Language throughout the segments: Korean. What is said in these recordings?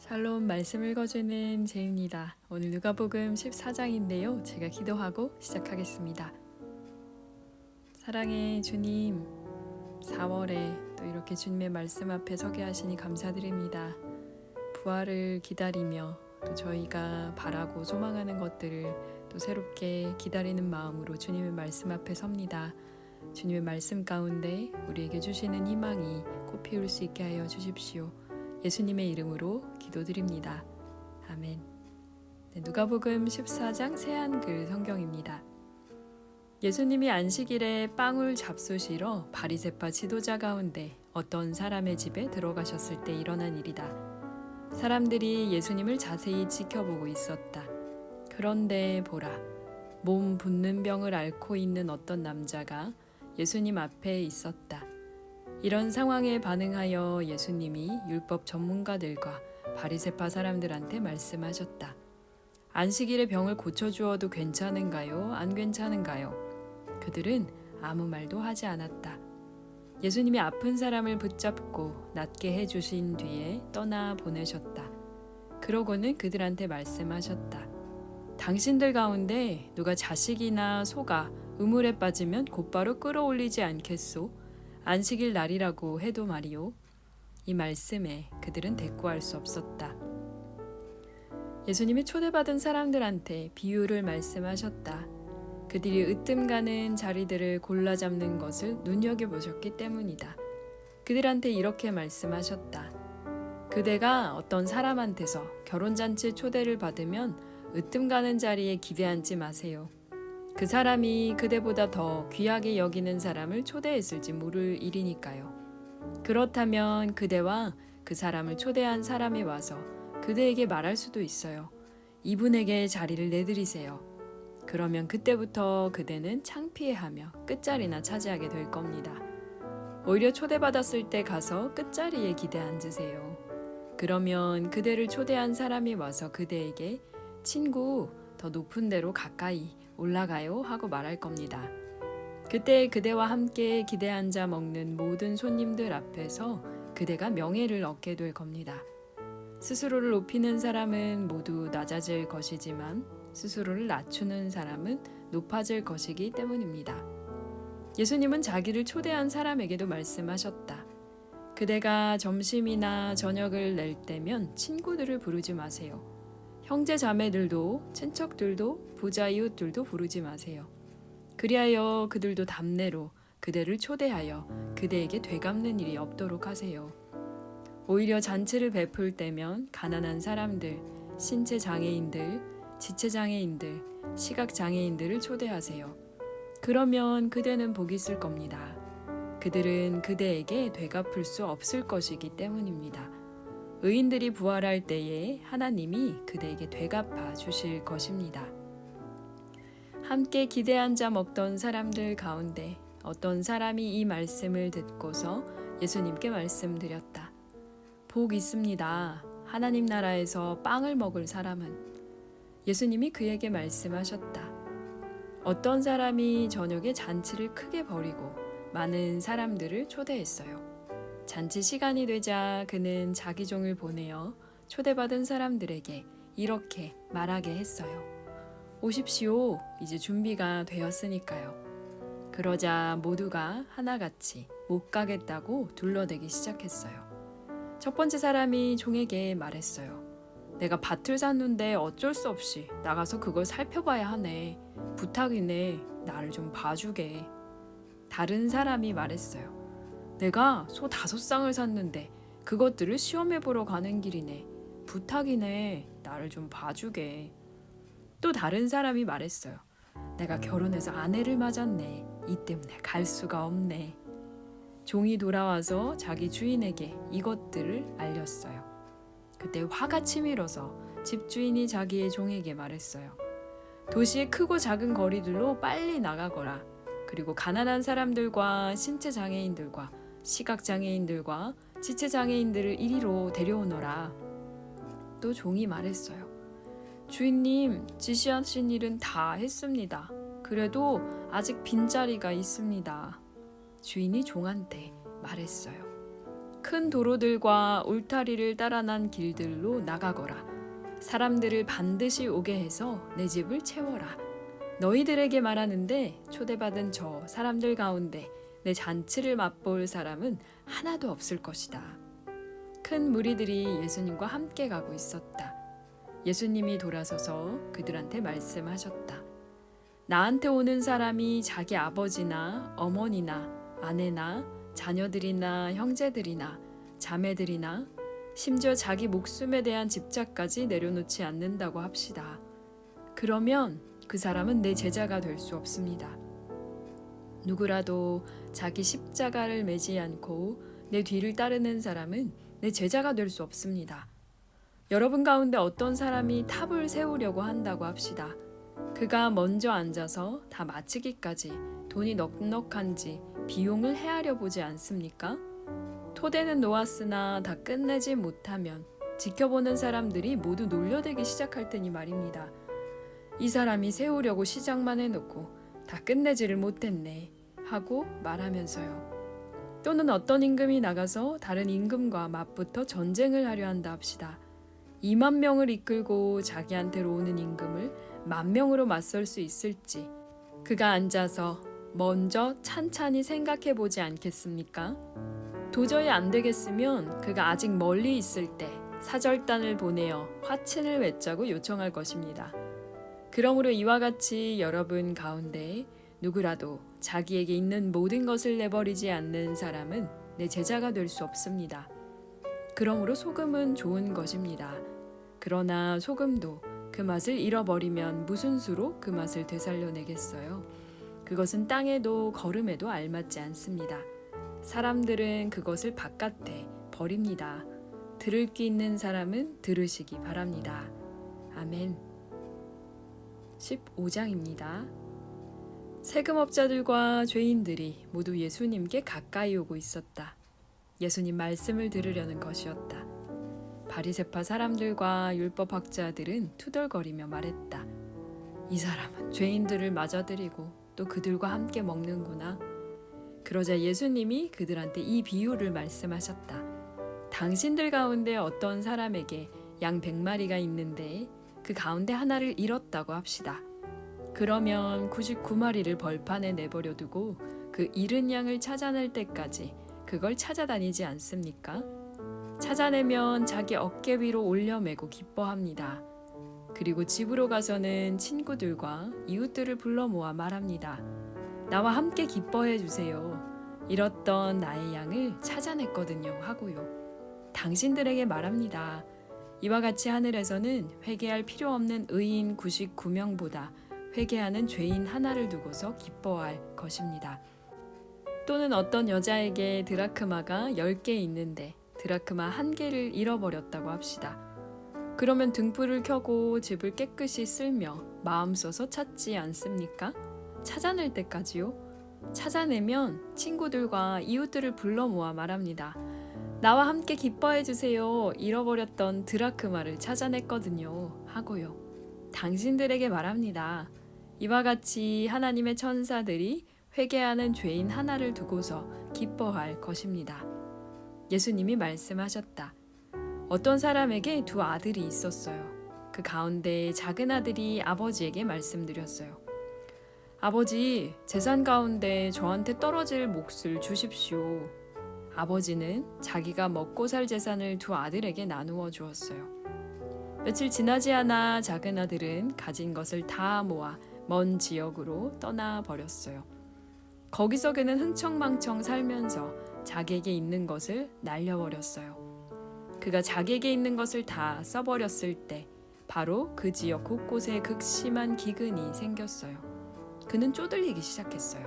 샬롬 말씀 읽어주는 제입니다. 오늘 누가복음 14장인데요. 제가 기도하고 시작하겠습니다. 사랑의 주님, 4월에 또 이렇게 주님의 말씀 앞에 서게 하시니 감사드립니다. 부활을 기다리며 또 저희가 바라고 소망하는 것들을 또 새롭게 기다리는 마음으로 주님의 말씀 앞에 섭니다. 주님의 말씀 가운데 우리에게 주시는 희망이 꽃피울 수 있게 하여 주십시오. 예수님의 이름으로 기도드립니다. 아멘. 누가복음 14장 새한글 성경입니다. 예수님이 안식일에 빵을 잡수시러 바리새파 지도자 가운데 어떤 사람의 집에 들어가셨을 때 일어난 일이다. 사람들이 예수님을 자세히 지켜보고 있었다. 그런데 보라, 몸 붓는 병을 앓고 있는 어떤 남자가 예수님 앞에 있었다. 이런 상황에 반응하여 예수님이 율법 전문가들과 바리새파 사람들한테 말씀하셨다. 안식일에 병을 고쳐주어도 괜찮은가요? 안 괜찮은가요? 그들은 아무 말도 하지 않았다. 예수님이 아픈 사람을 붙잡고 낫게 해주신 뒤에 떠나 보내셨다. 그러고는 그들한테 말씀하셨다. 당신들 가운데 누가 자식이나 소가 우물에 빠지면 곧바로 끌어올리지 않겠소? 안식일 날이라고 해도 말이요. 이 말씀에 그들은 대꾸할 수 없었다. 예수님이 초대받은 사람들한테 비유를 말씀하셨다. 그들이 으뜸가는 자리들을 골라 잡는 것을 눈여겨보셨기 때문이다. 그들한테 이렇게 말씀하셨다. 그대가 어떤 사람한테서 결혼잔치 초대를 받으면 으뜸가는 자리에 기대앉지 마세요. 그 사람이 그대보다 더 귀하게 여기는 사람을 초대했을지 모를 일이니까요. 그렇다면 그대와 그 사람을 초대한 사람이 와서 그대에게 말할 수도 있어요. 이분에게 자리를 내드리세요. 그러면 그때부터 그대는 창피해하며 끝자리나 차지하게 될 겁니다. 오히려 초대받았을 때 가서 끝자리에 기대 앉으세요. 그러면 그대를 초대한 사람이 와서 그대에게 친구, 더 높은 데로 가까이 올라가요 하고 말할 겁니다. 그때 그대와 함께 기대 앉아 먹는 모든 손님들 앞에서 그대가 명예를 얻게 될 겁니다. 스스로를 높이는 사람은 모두 낮아질 것이지만 스스로를 낮추는 사람은 높아질 것이기 때문입니다. 예수님은 자기를 초대한 사람에게도 말씀하셨다. 그대가 점심이나 저녁을 낼 때면 친구들을 부르지 마세요. 형제 자매들도 친척들도 부자 이웃들도 부르지 마세요. 그리하여 그들도 답례로 그대를 초대하여 그대에게 되갚는 일이 없도록 하세요. 오히려 잔치를 베풀 때면 가난한 사람들, 신체 장애인들, 지체 장애인들, 시각 장애인들을 초대하세요. 그러면 그대는 복이 있을 겁니다. 그들은 그대에게 되갚을 수 없을 것이기 때문입니다. 의인들이 부활할 때에 하나님이 그대에게 되갚아 주실 것입니다. 함께 기대 앉아 먹던 사람들 가운데 어떤 사람이 이 말씀을 듣고서 예수님께 말씀드렸다. 복 있습니다. 하나님 나라에서 빵을 먹을 사람은. 예수님이 그에게 말씀하셨다. 어떤 사람이 저녁에 잔치를 크게 벌이고 많은 사람들을 초대했어요. 잔치 시간이 되자 그는 자기 종을 보내어 초대받은 사람들에게 이렇게 말하게 했어요. 오십시오. 이제 준비가 되었으니까요. 그러자 모두가 하나같이 못 가겠다고 둘러대기 시작했어요. 첫 번째 사람이 종에게 말했어요. 내가 밭을 샀는데 어쩔 수 없이 나가서 그걸 살펴봐야 하네. 부탁이네. 나를 좀 봐주게. 다른 사람이 말했어요. 내가 소 5쌍을 샀는데 그것들을 시험해보러 가는 길이네. 부탁이네. 나를 좀 봐주게. 또 다른 사람이 말했어요. 내가 결혼해서 아내를 맞았네. 이 때문에 갈 수가 없네. 종이 돌아와서 자기 주인에게 이것들을 알렸어요. 그때 화가 치밀어서 집주인이 자기의 종에게 말했어요. 도시의 크고 작은 거리들로 빨리 나가거라. 그리고 가난한 사람들과 신체 장애인들과 시각 장애인들과 지체 장애인들을 이리로 데려오너라. 또 종이 말했어요. 주인님, 지시하신 일은 다 했습니다. 그래도 아직 빈자리가 있습니다. 주인이 종한테 말했어요. 큰 도로들과 울타리를 따라 난 길들로 나가거라. 사람들을 반드시 오게 해서 내 집을 채워라. 너희들에게 말하는데 초대받은 저 사람들 가운데 내 잔치를 맛볼 사람은 하나도 없을 것이다. 큰 무리들이 예수님과 함께 가고 있었다. 예수님이 돌아서서 그들한테 말씀하셨다. 나한테 오는 사람이 자기 아버지나 어머니나 아내나 자녀들이나 형제들이나 자매들이나 심지어 자기 목숨에 대한 집착까지 내려놓지 않는다고 합시다. 그러면 그 사람은 내 제자가 될 수 없습니다. 누구라도 자기 십자가를 매지 않고 내 뒤를 따르는 사람은 내 제자가 될 수 없습니다. 여러분 가운데 어떤 사람이 탑을 세우려고 한다고 합시다. 그가 먼저 앉아서 다 마치기까지 돈이 넉넉한지 비용을 헤아려 보지 않습니까? 토대는 놓았으나 다 끝내지 못하면 지켜보는 사람들이 모두 놀려대기 시작할 테니 말입니다. 이 사람이 세우려고 시작만 해놓고 다 끝내지를 못했네 하고 말하면서요. 또는 어떤 임금이 나가서 다른 임금과 맞붙어 전쟁을 하려 한다 합시다. 2만 명을 이끌고 자기한테로 오는 임금을 10,000명으로 맞설 수 있을지 그가 앉아서 먼저 찬찬히 생각해 보지 않겠습니까? 도저히 안 되겠으면 그가 아직 멀리 있을 때 사절단을 보내어 화친을 맺자고 요청할 것입니다. 그러므로 이와 같이 여러분 가운데 누구라도 자기에게 있는 모든 것을 내버리지 않는 사람은 내 제자가 될 수 없습니다. 그러므로 소금은 좋은 것입니다. 그러나 소금도 그 맛을 잃어버리면 무슨 수로 그 맛을 되살려내겠어요? 그것은 땅에도 거름에도 알맞지 않습니다. 사람들은 그것을 바깥에 버립니다. 들을 귀 있는 사람은 들으시기 바랍니다. 아멘. 15장입니다. 세금업자들과 죄인들이 모두 예수님께 가까이 오고 있었다. 예수님 말씀을 들으려는 것이었다. 바리새파 사람들과 율법학자들은 투덜거리며 말했다. 이 사람은 죄인들을 맞아들이고 또 그들과 함께 먹는구나. 그러자 예수님이 그들한테 이 비유를 말씀하셨다. 당신들 가운데 어떤 사람에게 양 100마리가 있는데 그 가운데 하나를 잃었다고 합시다. 그러면 99마리를 벌판에 내버려 두고 그 잃은 양을 찾아낼 때까지 그걸 찾아다니지 않습니까? 찾아내면 자기 어깨 위로 올려매고 기뻐합니다. 그리고 집으로 가서는 친구들과 이웃들을 불러 모아 말합니다. 나와 함께 기뻐해 주세요. 잃었던 나의 양을 찾아냈거든요 하고요. 당신들에게 말합니다. 이와 같이 하늘에서는 회개할 필요 없는 의인 99명보다 회개하는 죄인 하나를 두고서 기뻐할 것입니다. 또는 어떤 여자에게 드라크마가 10개 있는데 드라크마 1개를 잃어버렸다고 합시다. 그러면 등불을 켜고 집을 깨끗이 쓸며 마음 써서 찾지 않습니까? 찾아낼 때까지요. 찾아내면 친구들과 이웃들을 불러 모아 말합니다. 나와 함께 기뻐해 주세요. 잃어버렸던 드라크마를 찾아냈거든요 하고요. 당신들에게 말합니다. 이와 같이 하나님의 천사들이 회개하는 죄인 하나를 두고서 기뻐할 것입니다. 예수님이 말씀하셨다. 어떤 사람에게 2 아들이 있었어요. 그 가운데 작은 아들이 아버지에게 말씀드렸어요. 아버지, 재산 가운데 저한테 떨어질 몫을 주십시오. 아버지는 자기가 먹고 살 재산을 2 아들에게 나누어 주었어요. 며칠 지나지 않아 작은 아들은 가진 것을 다 모아 먼 지역으로 떠나 버렸어요. 거기서 그는 흥청망청 살면서 자기에게 있는 것을 날려버렸어요. 그가 자기에게 있는 것을 다 써버렸을 때 바로 그 지역 곳곳에 극심한 기근이 생겼어요. 그는 쪼들리기 시작했어요.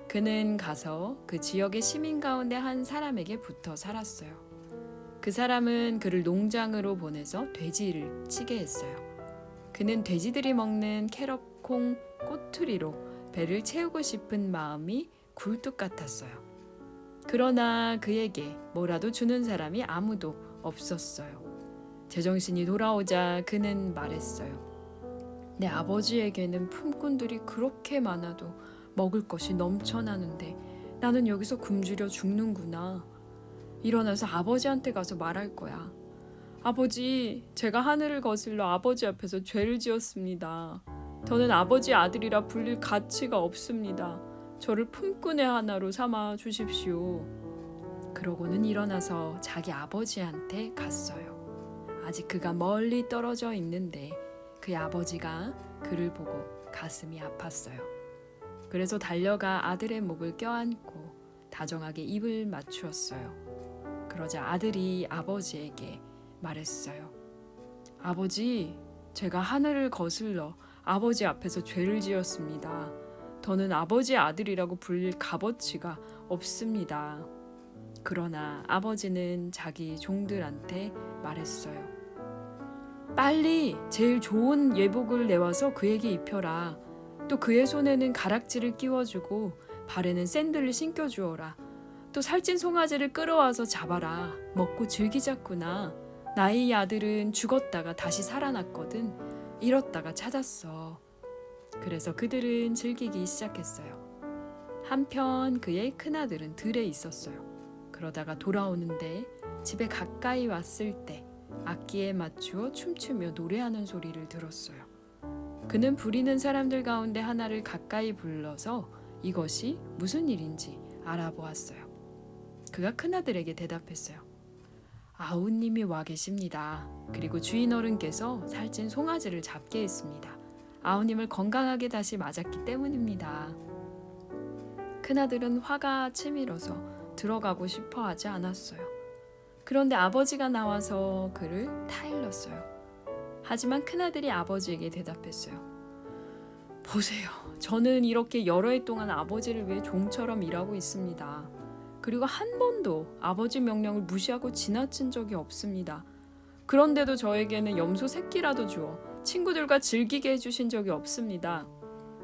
그는 가서 그 지역의 시민 가운데 한 사람에게 붙어 살았어요. 그 사람은 그를 농장으로 보내서 돼지를 치게 했어요. 그는 돼지들이 먹는 캐럿, 콩, 꼬투리로 배를 채우고 싶은 마음이 굴뚝 같았어요. 그러나 그에게 뭐라도 주는 사람이 아무도 없었어요. 제정신이 돌아오자 그는 말했어요. 내 아버지에게는 품꾼들이 그렇게 많아도 먹을 것이 넘쳐나는데 나는 여기서 굶주려 죽는구나. 일어나서 아버지한테 가서 말할 거야. 아버지, 제가 하늘을 거슬러 아버지 앞에서 죄를 지었습니다. 저는 아버지 아들이라 불릴 가치가 없습니다. 저를 품꾼의 하나로 삼아 주십시오. 그러고는 일어나서 자기 아버지한테 갔어요. 아직 그가 멀리 떨어져 있는데 그의 아버지가 그를 보고 가슴이 아팠어요. 그래서 달려가 아들의 목을 껴안고 다정하게 입을 맞추었어요. 그러자 아들이 아버지에게 말했어요. 아버지, 제가 하늘을 거슬러 아버지 앞에서 죄를 지었습니다. 저는 아버지의 아들이라고 불릴 값어치가 없습니다. 그러나 아버지는 자기 종들한테 말했어요. 빨리 제일 좋은 예복을 내와서 그에게 입혀라. 또 그의 손에는 가락지를 끼워주고 발에는 샌들을 신겨주어라. 또 살찐 송아지를 끌어와서 잡아라. 먹고 즐기자꾸나. 나의 아들은 죽었다가 다시 살아났거든. 잃었다가 찾았어. 그래서 그들은 즐기기 시작했어요. 한편 그의 큰아들은 들에 있었어요. 그러다가 돌아오는데 집에 가까이 왔을 때 악기에 맞추어 춤추며 노래하는 소리를 들었어요. 그는 부리는 사람들 가운데 하나를 가까이 불러서 이것이 무슨 일인지 알아보았어요. 그가 큰아들에게 대답했어요. 아우님이 와 계십니다. 그리고 주인 어른께서 살찐 송아지를 잡게 했습니다. 아우님을 건강하게 다시 맞았기 때문입니다. 큰아들은 화가 치밀어서 들어가고 싶어 하지 않았어요. 그런데 아버지가 나와서 그를 타일렀어요. 하지만 큰아들이 아버지에게 대답했어요. 보세요. 저는 이렇게 여러 해 동안 아버지를 위해 종처럼 일하고 있습니다. 그리고 한 번도 아버지 명령을 무시하고 지나친 적이 없습니다. 그런데도 저에게는 염소 새끼라도 주어 친구들과 즐기게 해주신 적이 없습니다.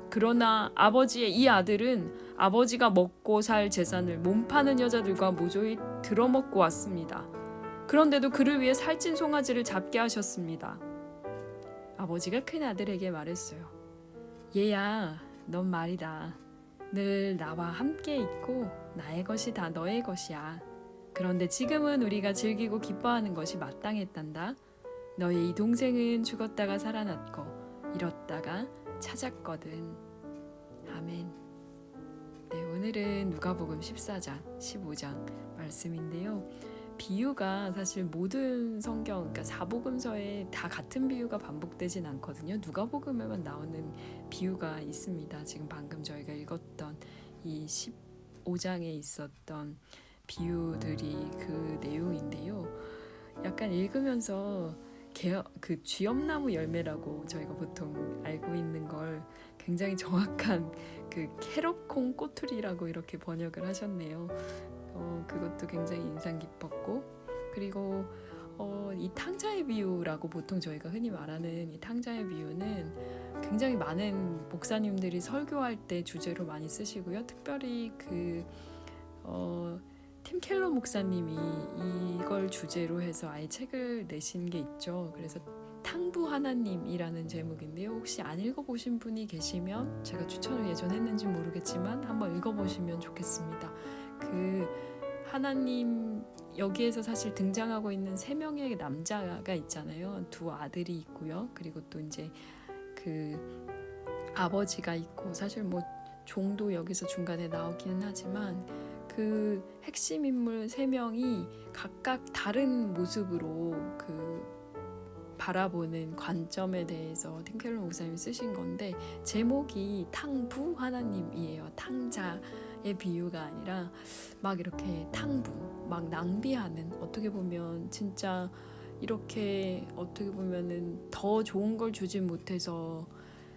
그러나 아버지의 이 아들은 아버지가 먹고 살 재산을 몸 파는 여자들과 모조리 들어먹고 왔습니다. 그런데도 그를 위해 살찐 송아지를 잡게 하셨습니다. 아버지가 큰아들에게 말했어요. 얘야, 넌 말이다. 늘 나와 함께 있고 나의 것이 다 너의 것이야. 그런데 지금은 우리가 즐기고 기뻐하는 것이 마땅했단다. 너의 이 동생은 죽었다가 살아났고 잃었다가 찾았거든. 아멘. 네, 오늘은 누가복음 14장, 15장 말씀인데요. 비유가 사실 모든 성경, 그러니까 사복음서에 다 같은 비유가 반복되진 않거든요. 누가복음에만 나오는 비유가 있습니다. 지금 방금 저희가 읽었던 이 15장에 있었던 비유들이 그 내용인데요. 약간 읽으면서 그 쥐엄나무 열매라고 저희가 보통 알고 있는 걸 굉장히 정확한 그 캐럿콩 꼬투리라고 이렇게 번역을 하셨네요. 그것도 굉장히 인상 깊었고, 그리고 이 탕자의 비유라고 보통 저희가 흔히 말하는 이 탕자의 비유는 굉장히 많은 목사님들이 설교할 때 주제로 많이 쓰시고요. 특별히 팀 켈러 목사님이 이걸 주제로 해서 아예 책을 내신 게 있죠. 그래서 탕부 하나님이라는 제목인데요. 혹시 안 읽어보신 분이 계시면 제가 추천을 예전에 했는지 모르겠지만 한번 읽어보시면 좋겠습니다. 그 하나님, 여기에서 사실 등장하고 있는 3명의 남자가 있잖아요. 2 아들이 있고요. 그리고 또 이제 그 아버지가 있고, 사실 뭐 종도 여기서 중간에 나오기는 하지만 그 핵심 인물 3명이 각각 다른 모습으로 그 바라보는 관점에 대해서 팀켈러 목사님이 쓰신 건데, 제목이 탕부 하나님이에요. 탕자의 비유가 아니라 막 이렇게 탕부, 막 낭비하는, 어떻게 보면 진짜 이렇게 어떻게 보면은 더 좋은 걸 주지 못해서,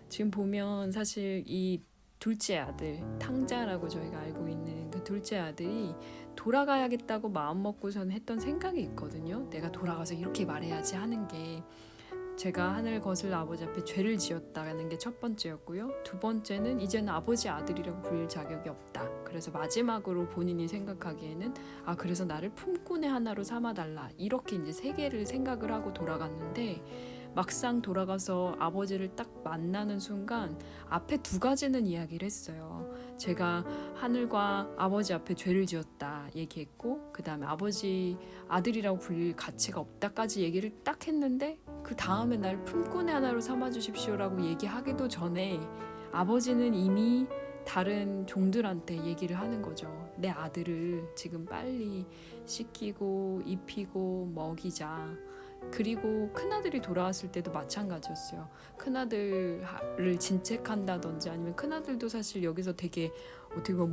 지금 보면 사실 이 둘째 아들, 탕자라고 저희가 알고 있는 그 둘째 아들이 돌아가야겠다고 마음먹고선 했던 생각이 있거든요. 내가 돌아가서 이렇게 말해야지 하는 게, 제가 하늘 거슬러 아버지 앞에 죄를 지었다는 게 첫 번째였고요. 2번째는 이제는 아버지 아들이라고 불릴 자격이 없다. 그래서 마지막으로 본인이 생각하기에는 그래서 나를 품꾼의 하나로 삼아달라. 이렇게 이제 3개를 생각을 하고 돌아갔는데, 막상 돌아가서 아버지를 딱 만나는 순간 앞에 두 가지는 이야기를 했어요. 제가 하늘과 아버지 앞에 죄를 지었다 얘기했고, 그 다음에 아버지 아들이라고 불릴 가치가 없다까지 얘기를 딱 했는데, 그 다음에 날 품꾼의 하나로 삼아주십시오라고 얘기하기도 전에 아버지는 이미 다른 종들한테 얘기를 하는 거죠. 내 아들을 지금 빨리 씻기고 입히고 먹이자. 그리고 큰아들이 돌아왔을 때도 마찬가지였어요. 큰아들을 진책한다든지, 아니면 큰아들도 사실 여기서 되게 어떻게 보면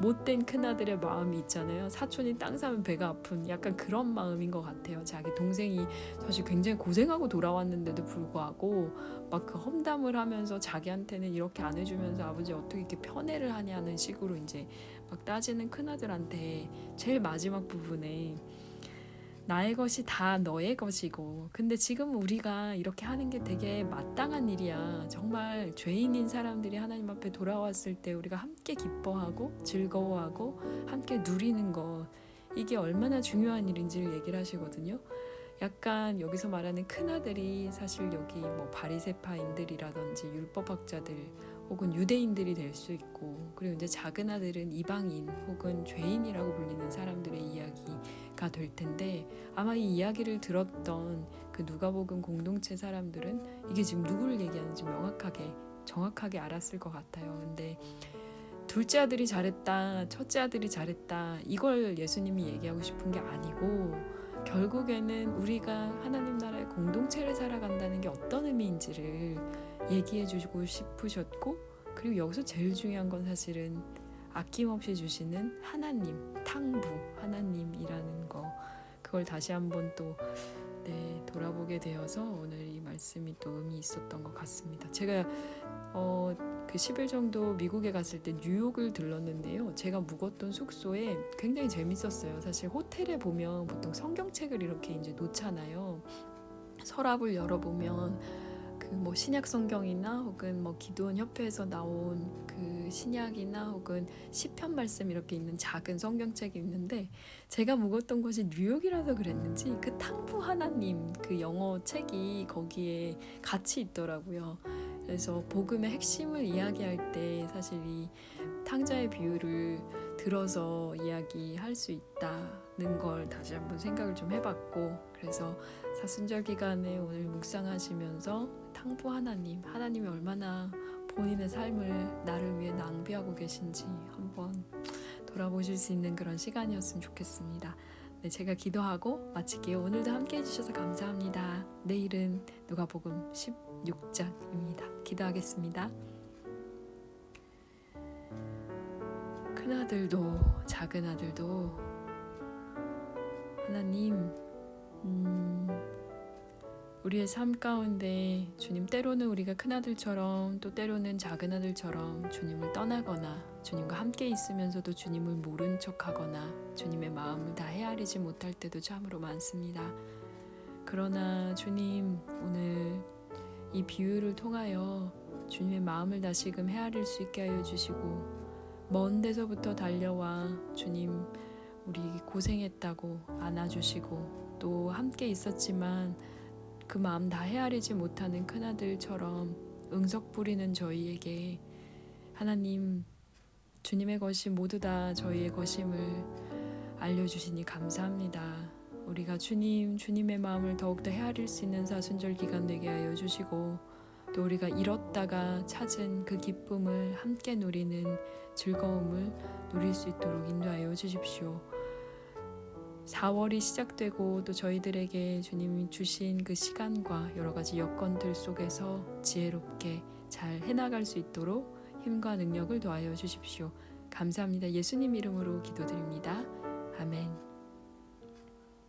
못된 큰아들의 마음이 있잖아요. 사촌이 땅 사면 배가 아픈 약간 그런 마음인 것 같아요. 자기 동생이 사실 굉장히 고생하고 돌아왔는데도 불구하고 막 그 험담을 하면서 자기한테는 이렇게 안 해주면서 아버지 어떻게 이렇게 편애를 하냐는 식으로 이제 막 따지는 큰아들한테 제일 마지막 부분에 나의 것이 다 너의 것이고, 근데 지금 우리가 이렇게 하는 게 되게 마땅한 일이야. 정말 죄인인 사람들이 하나님 앞에 돌아왔을 때 우리가 함께 기뻐하고 즐거워하고 함께 누리는 것, 이게 얼마나 중요한 일인지를 얘기를 하시거든요. 약간 여기서 말하는 큰아들이 사실 여기 뭐 바리새파인들이라든지 율법학자들 혹은 유대인들이 될 수 있고, 그리고 이제 작은 아들은 이방인 혹은 죄인이라고 불리는 사람들의 이야기가 될 텐데, 아마 이 이야기를 들었던 그 누가복음 공동체 사람들은 이게 지금 누구를 얘기하는지 정확하게 알았을 것 같아요. 근데 둘째 아들이 잘했다, 첫째 아들이 잘했다, 이걸 예수님이 얘기하고 싶은 게 아니고, 결국에는 우리가 하나님 나라의 공동체를 살아간다는 게 어떤 의미인지를 얘기해 주고 싶으셨고, 그리고 여기서 제일 중요한 건 사실은 아낌없이 주시는 하나님, 탕부 하나님이라는 거, 그걸 다시 한번 또 돌아보게 되어서 오늘 이 말씀이 또 의미 있었던 것 같습니다. 제가 그 10일 정도 미국에 갔을 때 뉴욕을 들렀는데요. 제가 묵었던 숙소에 굉장히 재밌었어요. 사실 호텔에 보면 보통 성경책을 이렇게 이제 놓잖아요. 서랍을 열어보면 그 뭐 신약 성경이나 혹은 뭐 기도원 협회에서 나온 그 신약이나 혹은 시편 말씀 이렇게 있는 작은 성경책이 있는데, 제가 묵었던 곳이 뉴욕이라서 그랬는지 그 탕부 하나님 그 영어 책이 거기에 같이 있더라고요. 그래서 복음의 핵심을 이야기할 때 사실 이 탕자의 비유를 들어서 이야기할 수 있다는 걸 다시 한번 생각을 좀 해봤고, 그래서 사순절 기간에 오늘 묵상하시면서 탕부 하나님이 얼마나 본인의 삶을 나를 위해 낭비하고 계신지 한번 돌아보실 수 있는 그런 시간이었으면 좋겠습니다. 네, 제가 기도하고 마칠게요. 오늘도 함께 해주셔서 감사합니다. 내일은 누가복음 16장입니다. 기도하겠습니다. 큰아들도 작은 아들도 하나님, 우리의 삶 가운데 주님, 때로는 우리가 큰아들처럼 또 때로는 작은 아들처럼 주님을 떠나거나 주님과 함께 있으면서도 주님을 모른 척하거나 주님의 마음을 다 헤아리지 못할 때도 참으로 많습니다. 그러나 주님, 오늘 이 비유를 통하여 주님의 마음을 다시금 헤아릴 수 있게 하여 주시고, 먼 데서부터 달려와 주님 우리 고생했다고 안아주시고, 또 함께 있었지만 그 마음 다 헤아리지 못하는 큰아들처럼 응석 부리는 저희에게 하나님, 주님의 것이 모두 다 저희의 것임을 알려주시니 감사합니다. 우리가 주님의 마음을 더욱더 헤아릴 수 있는 사순절 기간 되게 하여 주시고, 또 우리가 잃었다가 찾은 그 기쁨을 함께 누리는 즐거움을 누릴 수 있도록 인도하여 주십시오. 4월이 시작되고 또 저희들에게 주님이 주신 그 시간과 여러 가지 여건들 속에서 지혜롭게 잘 해나갈 수 있도록 힘과 능력을 더하여 주십시오. 감사합니다. 예수님 이름으로 기도드립니다. 아멘.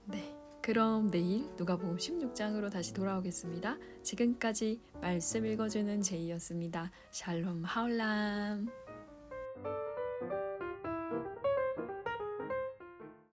네, 그럼 내일 누가복음 16장으로 다시 돌아오겠습니다. 지금까지 말씀 읽어주는 제이였습니다. 샬롬 하울람.